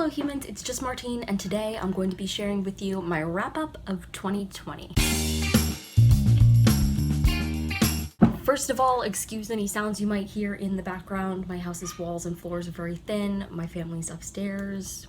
Hello humans, it's just Martine, and today I'm going to be sharing with you my wrap-up of 2020. First of all, excuse any sounds you might hear in the background. My house's walls and floors are very thin, my family's upstairs,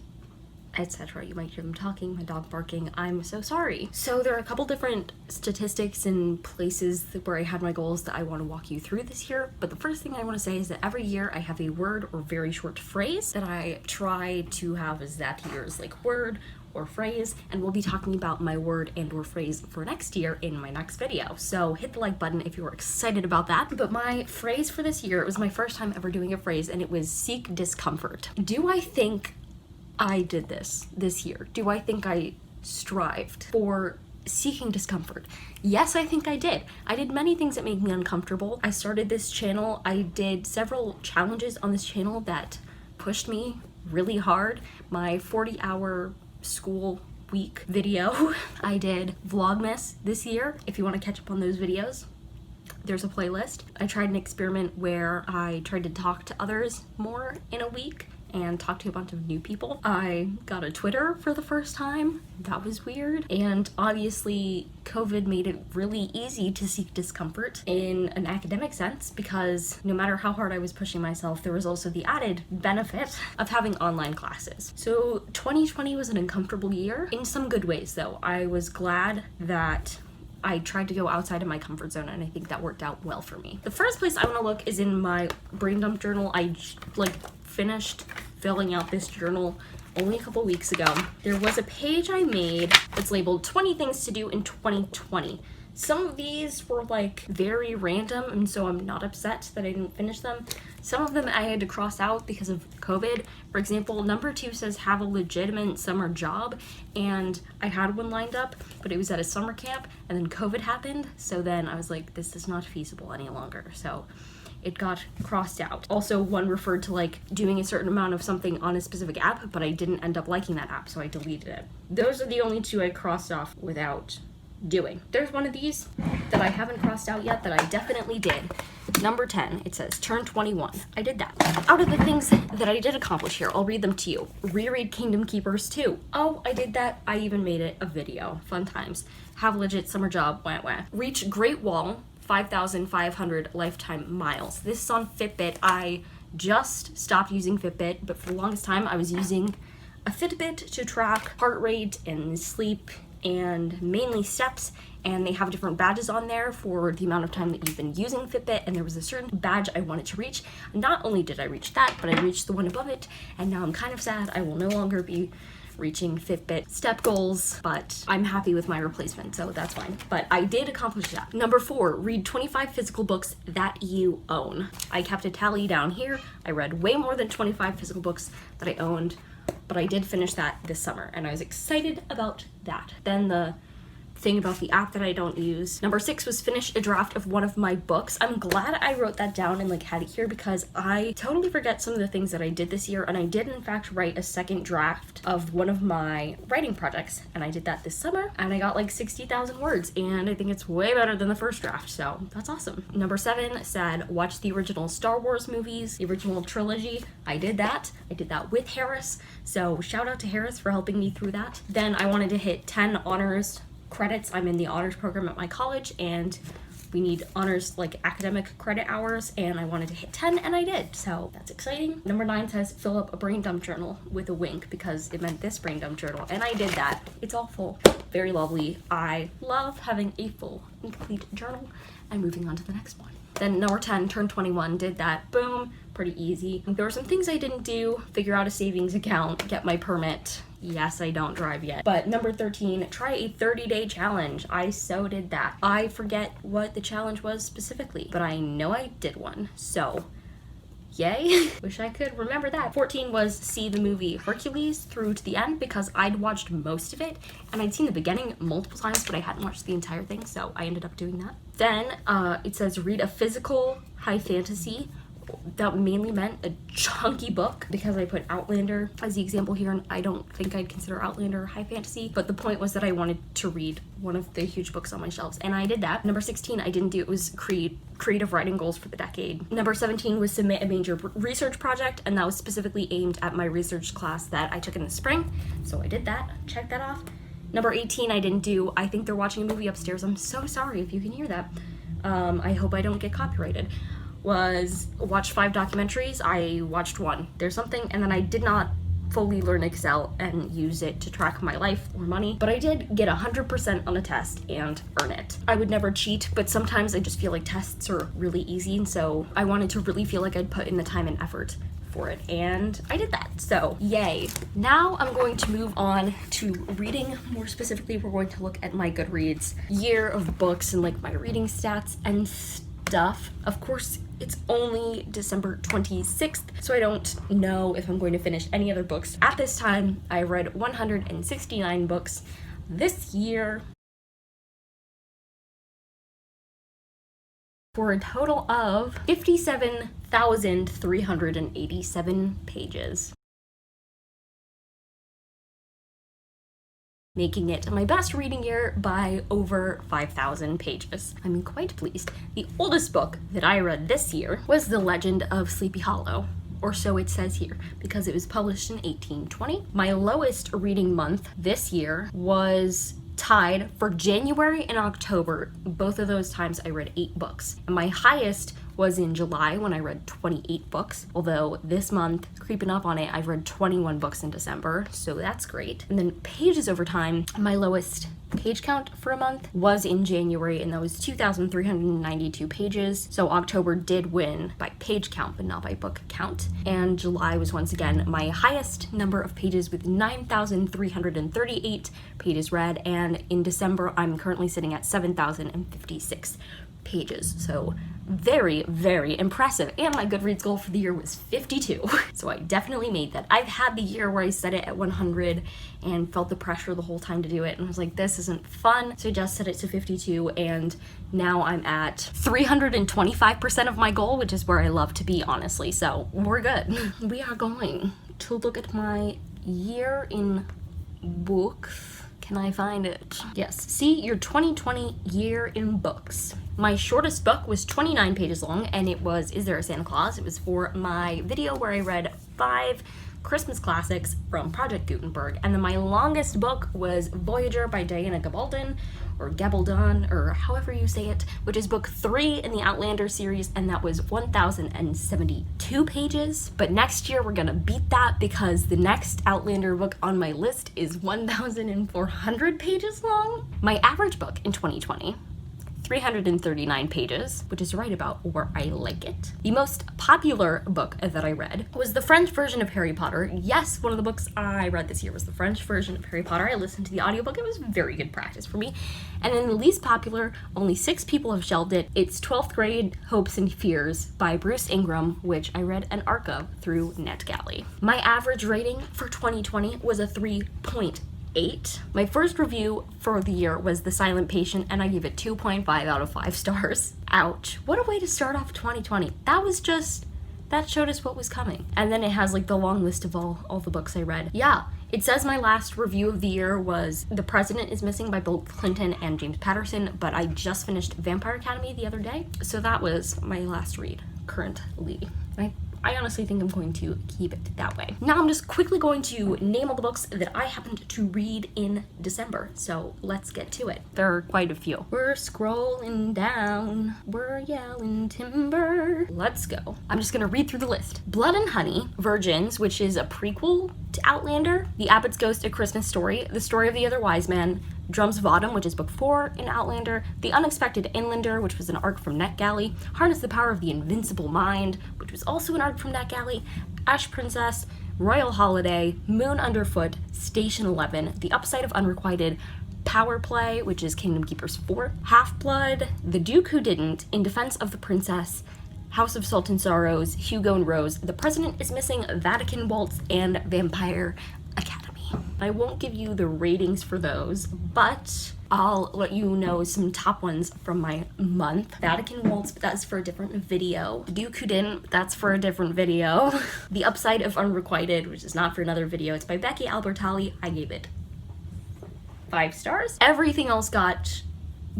etc. You might hear them talking, my dog barking. I'm so sorry. So there are a couple different statistics and places where I had my goals that I want to walk you through this year. But the first thing I want to say is that every year I have a word or very short phrase that I try to have as that year's like word or phrase, and we'll be talking about my word and or phrase for next year in my next video. So hit the like button if you were excited about that. But my phrase for this year, it was my first time ever doing a phrase, and it was seek discomfort. Do I think I did this year? Do I think I strived for seeking discomfort? Yes, I think I did. I did many things that made me uncomfortable. I started this channel. I did several challenges on this channel that pushed me really hard. My 40-hour school week video. I did Vlogmas this year. If you want to catch up on those videos, there's a playlist. I tried an experiment where I tried to talk to others more in a week and talk to a bunch of new people. I got a Twitter for the first time. That was weird. And obviously COVID made it really easy to seek discomfort in an academic sense, because no matter how hard I was pushing myself, there was also the added benefit of having online classes. So 2020 was an uncomfortable year in some good ways though. I was glad that I tried to go outside of my comfort zone, and I think that worked out well for me. The first place I want to look is in my brain dump journal. I finished filling out this journal only a couple weeks ago. There was a page I made that's labeled 20 things to do in 2020. Some of these were like very random, and so I'm not upset that I didn't finish them. Some of them I had to cross out because of COVID. For example, number 2 says have a legitimate summer job, and I had one lined up, but it was at a summer camp, and then COVID happened, so then I was like, this is not feasible any longer, so it got crossed out. Also, one referred to like doing a certain amount of something on a specific app, but I didn't end up liking that app, so I deleted it. Those are the only 2 I crossed off without doing. There's one of these that I haven't crossed out yet that I definitely did. Number 10, it says turn 21. I did that. Out of the things that I did accomplish here, I'll read them to you. Reread Kingdom Keepers 2. Oh, I did that. I even made it a video. Fun times. Have a legit summer job. Wah wah. Reach Great Wall, 5,500 lifetime miles. This is on Fitbit. I just stopped using Fitbit, but for the longest time I was using a Fitbit to track heart rate and sleep and mainly steps, and they have different badges on there for the amount of time that you've been using Fitbit, and there was a certain badge I wanted to reach. Not only did I reach that, but I reached the one above it, and now I'm kind of sad I will no longer be reaching Fitbit step goals, but I'm happy with my replacement, so that's fine. But I did accomplish that. Number 4, read 25 physical books that you own. I kept a tally down here. I read way more than 25 physical books that I owned, but I did finish that this summer, and I was excited about that. Then the thing about the app that I don't use. Number 6 was finish a draft of one of my books. I'm glad I wrote that down and had it here, because I totally forget some of the things that I did this year, and I did in fact write a second draft of one of my writing projects, and I did that this summer, and I got 60,000 words, and I think it's way better than the first draft, so that's awesome. Number 7 said watch the original Star Wars movies, the original trilogy. I did that. I did that with Harris, so shout out to Harris for helping me through that. Then I wanted to hit 10 honors credits. I'm in the honors program at my college, and we need honors academic credit hours, and I wanted to hit 10, and I did, so that's exciting. Number 9 says fill up a brain dump journal with a wink, because it meant this brain dump journal, and I did that. It's all full. Very lovely. I love having a full and complete journal. And moving on to the next one. Then number 10, turn 21, did that. Boom, pretty easy. There were some things I didn't do. Figure out a savings account, get my permit. Yes, I don't drive yet. But number 13, try a 30-day challenge. I so did that. I forget what the challenge was specifically, but I know I did one. So, yay. Wish I could remember that. 14 was see the movie Hercules through to the end, because I'd watched most of it, and I'd seen the beginning multiple times, but I hadn't watched the entire thing, so I ended up doing that. Then it says read a physical high fantasy that mainly meant a chunky book, because I put Outlander as the example here, and I don't think I'd consider Outlander high fantasy, but the point was that I wanted to read one of the huge books on my shelves, and I did that. Number 16, I didn't do. It was creative writing goals for the decade. Number 17 was submit a major research project, and that was specifically aimed at my research class that I took in the spring, so I did that. Check that off. Number 18, I didn't do. I think they're watching a movie upstairs. I'm so sorry if you can hear that. I hope I don't get copyrighted. Was watch 5 documentaries. I watched 1. There's something, and then I did not fully learn Excel and use it to track my life or money, but I did get 100% on a test and earn it. I would never cheat, but sometimes I just feel like tests are really easy, and so I wanted to really feel like I'd put in the time and effort for it, and I did that, so yay. Now I'm going to move on to reading. More specifically, we're going to look at my Goodreads year of books and like my reading stats and stuff. Of course, it's only December 26th, so I don't know if I'm going to finish any other books. At this time, I read 169 books this year, for a total of 57,387 pages, making it my best reading year by over 5,000 pages. I'm quite pleased. The oldest book that I read this year was The Legend of Sleepy Hollow, or so it says here, because it was published in 1820. My lowest reading month this year was tied for January and October. Both of those times I read 8 books. And my highest was in July when I read 28 books, although this month, creeping up on it, I've read 21 books in December, so that's great. And then pages over time, my lowest page count for a month was in January, and that was 2,392 pages. So October did win by page count, but not by book count. And July was once again my highest number of pages with 9,338 pages read. And in December, I'm currently sitting at 7,056 pages. So very, very impressive. And my Goodreads goal for the year was 52. So I definitely made that. I've had the year where I set it at 100 and felt the pressure the whole time to do it, and I was like, this isn't fun. So I just set it to 52, and now I'm at 325% of my goal, which is where I love to be, honestly. So we're good. We are going to look at my year in books. Can I find it? Yes. See, your 2020 year in books. My shortest book was 29 pages long, and it was Is There a Santa Claus? It was for my video where I read 5 Christmas classics from Project Gutenberg. And then my longest book was Voyager by Diana Gabaldon, or Gabaldon, or however you say it, which is book 3 in the Outlander series, and that was 1,072 pages. But next year we're gonna beat that, because the next Outlander book on my list is 1,400 pages long. My average book in 2020, 339 pages, which is right about where I like it. The most popular book that I read was the French version of Harry Potter. Yes, one of the books I read this year was the French version of Harry Potter. I listened to the audiobook. It was very good practice for me. And then the least popular, only 6 people have shelved it. It's 12th Grade Hopes and Fears by Bruce Ingram, which I read an arc of through NetGalley. My average rating for 2020 was a 3.8. My first review for the year was The Silent Patient, and I gave it 2.5 out of 5 stars. Ouch. What a way to start off 2020. That showed us what was coming. And then it has like the long list of all the books I read. Yeah, it says my last review of the year was The President is Missing by Bill Clinton and James Patterson, but I just finished Vampire Academy the other day, so that was my last read currently. I honestly think I'm going to keep it that way. Now I'm just quickly going to name all the books that I happened to read in December. So let's get to it. There are quite a few. We're scrolling down. We're yelling timber. Let's go. I'm just gonna read through the list. Blood and Honey, Virgins, which is a prequel to Outlander. The Abbot's Ghost, A Christmas Story. The Story of the Other Wise Man. Drums of Autumn, which is book 4 in Outlander. The Unexpected Inlander, which was an arc from NetGalley. Harness the Power of the Invincible Mind, which was also an arc from NetGalley. Ash Princess, Royal Holiday, Moon Underfoot, Station 11, The Upside of Unrequited, Power Play, which is Kingdom Keepers 4, Half-Blood, The Duke Who Didn't, In Defense of the Princess, House of Salt and Sorrows, Hugo and Rose, The President is Missing, Vatican Waltz, and Vampire Academy. I won't give you the ratings for those, but I'll let you know some top ones from my month. Vatican Waltz, but that's for a different video. Duke Who Didn't, that's for a different video. The Upside of Unrequited, which is not for another video. It's by Becky Albertalli. I gave it 5 stars. Everything else got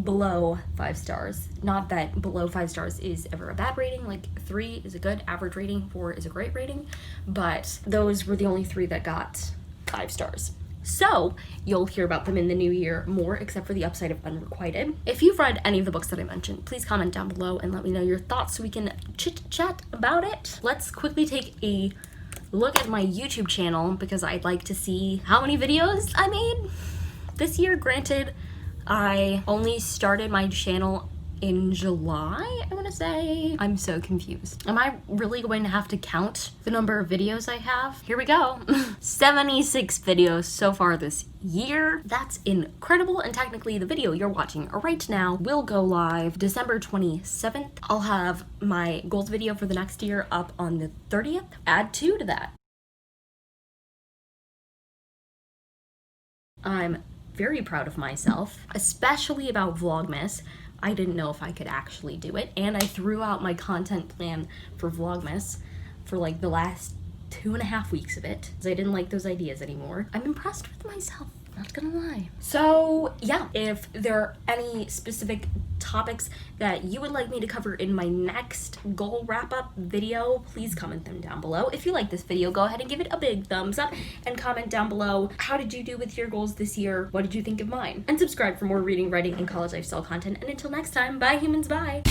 below 5 stars. Not that below 5 stars is ever a bad rating. Like 3 is a good average rating, 4 is a great rating, but those were the only 3 that got 5 stars. So you'll hear about them in the new year more, except for The Upside of Unrequited. If you've read any of the books that I mentioned, please comment down below and let me know your thoughts so we can chit chat about it. Let's quickly take a look at my YouTube channel because I'd like to see how many videos I made this year. Granted, I only started my channel in July, I want to say. I'm so confused. Am I really going to have to count the number of videos I have? Here we go. 76 videos so far this year. That's incredible, and technically the video you're watching right now will go live December 27th. I'll have my goals video for the next year up on the 30th. Add 2 to that. I'm very proud of myself, especially about Vlogmas. I didn't know if I could actually do it, and I threw out my content plan for Vlogmas for like the last 2.5 weeks of it because I didn't like those ideas anymore. I'm impressed with myself, not gonna lie. So yeah, if there are any specific topics that you would like me to cover in my next goal wrap-up video, please comment them down below. If you like this video, go ahead and give it a big thumbs up and comment down below, how did you do with your goals this year? What did you think of mine? And subscribe for more reading, writing, and college lifestyle content. And until next time, bye humans, bye!